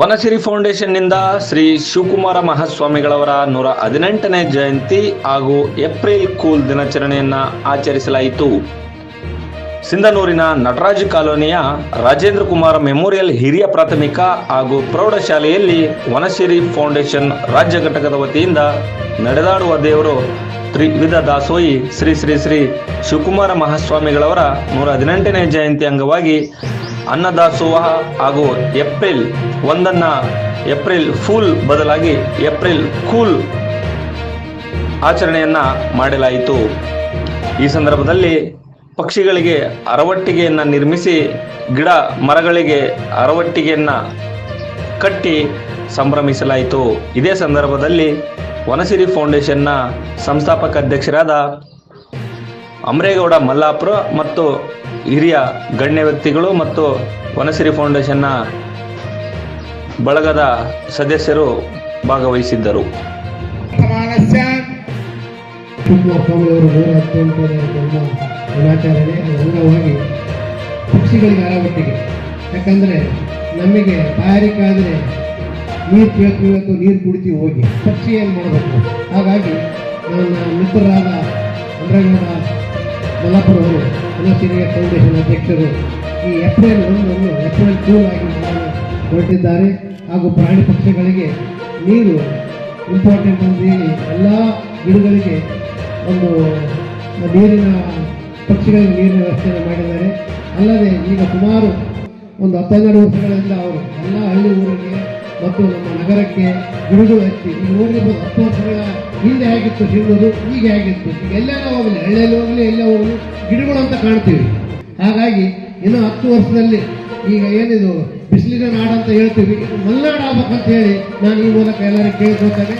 ವನಸಿರಿ ಫೌಂಡೇಶನ್ನಿಂದ ಶ್ರೀ ಶಿವಕುಮಾರ ಮಹಾಸ್ವಾಮಿಗಳವರ 118ನೇ ಜಯಂತಿ ಹಾಗೂ April cool ದಿನಾಚರಣೆಯನ್ನು ಆಚರಿಸಲಾಯಿತು. ಸಿಂಧನೂರಿನ ನಟರಾಜ್ ಕಾಲೋನಿಯ ರಾಜೇಂದ್ರ ಕುಮಾರ್ ಮೆಮೋರಿಯಲ್ ಹಿರಿಯ ಪ್ರಾಥಮಿಕ ಹಾಗೂ ಪ್ರೌಢಶಾಲೆಯಲ್ಲಿ ವನಸಿರಿ ಫೌಂಡೇಶನ್ ರಾಜ್ಯ ಘಟಕದ ವತಿಯಿಂದ ನಡೆದಾಡುವ ದೇವರು ತ್ರಿವಿಧ ದಾಸೋಹಿ ಶ್ರೀ ಶ್ರೀ ಶ್ರೀ ಶಿವಕುಮಾರ ಮಹಾಸ್ವಾಮಿಗಳವರ 118ನೇ ಜಯಂತಿ ಅಂಗವಾಗಿ ಅನ್ನದಾಸೋಹ ಹಾಗೂ ಏಪ್ರಿಲ್ 1 ಏಪ್ರಿಲ್ ಫೂಲ್ ಬದಲಾಗಿ ಏಪ್ರಿಲ್ ಕೂಲ್ ಆಚರಣೆಯನ್ನ ಮಾಡಲಾಯಿತು. ಈ ಸಂದರ್ಭದಲ್ಲಿ ಪಕ್ಷಿಗಳಿಗೆ ಅರವಟ್ಟಿಗೆಯನ್ನು ನಿರ್ಮಿಸಿ ಗಿಡ ಮರಗಳಿಗೆ ಅರವಟ್ಟಿಗೆಯನ್ನು ಕಟ್ಟಿ ಸಂಭ್ರಮಿಸಲಾಯಿತು. ಇದೇ ಸಂದರ್ಭದಲ್ಲಿ ವನಸಿರಿ ಫೌಂಡೇಶನ್ನ ಸಂಸ್ಥಾಪಕ ಅಧ್ಯಕ್ಷರಾದ ಅಮರೇಗೌಡ ಮಲ್ಲಾಪುರ ಮತ್ತು ಹಿರಿಯ ಗಣ್ಯ ವ್ಯಕ್ತಿಗಳು ಮತ್ತು ವನಸಿರಿ ಫೌಂಡೇಶನ್ನ ಬಳಗದ ಸದಸ್ಯರು ಭಾಗವಹಿಸಿದ್ದರು. ದಿನಾಚರಣೆ ಅಂಗವಾಗಿ ಪಕ್ಷಿಗಳಿಗೆ ಅರವಟ್ಟಿಗೆ, ಯಾಕಂದರೆ ನಮಗೆ ತಯಾರಿಕಾದರೆ ನೀರು ಕೇಳ್ತೀವಿ ನೀರು ಕುಡಿತೀವಿ ಹೋಗಿ ಪಕ್ಷಿ ಏನು ಮಾಡಬೇಕು. ಹಾಗಾಗಿ ನನ್ನ ಮಿತ್ರರಾದ ಅಮರೇಗೌಡ ಮಲ್ಲಾಪುರ ಅವರು ವನಸಿರಿ ಫೌಂಡೇಶನ್ ಅಧ್ಯಕ್ಷರು ಈ ಏಪ್ರಿಲ್ 1 ಏಪ್ರಿಲ್ ಕೂಲ್ ಆಗಿ ಹೊರಟಿದ್ದಾರೆ. ಹಾಗೂ ಪ್ರಾಣಿ ಪಕ್ಷಿಗಳಿಗೆ ನೀರು ಇಂಪಾರ್ಟೆಂಟ್ ಅಂತ ಹೇಳಿ ಎಲ್ಲ ಗಿಡಗಳಿಗೆ ಒಂದು ನೀರಿನ ಪಕ್ಷಿಗಳಿಗೆ ನೀರಿನ ವ್ಯವಸ್ಥೆಯನ್ನು ಮಾಡಿದ್ದಾರೆ. ಅಲ್ಲದೆ ಈಗ ಸುಮಾರು ಒಂದು 12 ವರ್ಷಗಳಿಂದ ಅವರು ಎಲ್ಲ ಹಳ್ಳಿ ಊರಿಗೆ ಮತ್ತು ನಮ್ಮ ನಗರಕ್ಕೆ ಗಿಡಗಳು ಹಚ್ಚಿ ಈಗ ನೋಡಿರ್ಬೋದು. 10 ವರ್ಷಗಳ ಹಿಂದೆ ಹೇಗಿತ್ತು ಸಿಗೋದು, ಈಗ ಹೇಗಿತ್ತು, ಈಗ ಎಲ್ಲೆಲ್ಲ ಹೋಗಲಿ, ಹಳ್ಳಿಯಲ್ಲಿ ಹೋಗಲಿ, ಎಲ್ಲೇ ಹೋಗಲಿ ಗಿಡಗಳು ಅಂತ ಕಾಣ್ತೀವಿ. ಹಾಗಾಗಿ ಇನ್ನು 10 ವರ್ಷದಲ್ಲಿ ಈಗ ಏನಿದು ಬಿಸಿಲಿನ ನಾಡು ಅಂತ ಹೇಳ್ತೀವಿ, ಇದು ಮಲೆನಾಡು ಆಗ್ಬೇಕಂತ ಹೇಳಿ ನಾನು ಈ ಮೂಲಕ ಎಲ್ಲರಿಗೂ ಕೇಳ್ಕೊಳ್ತೇನೆ.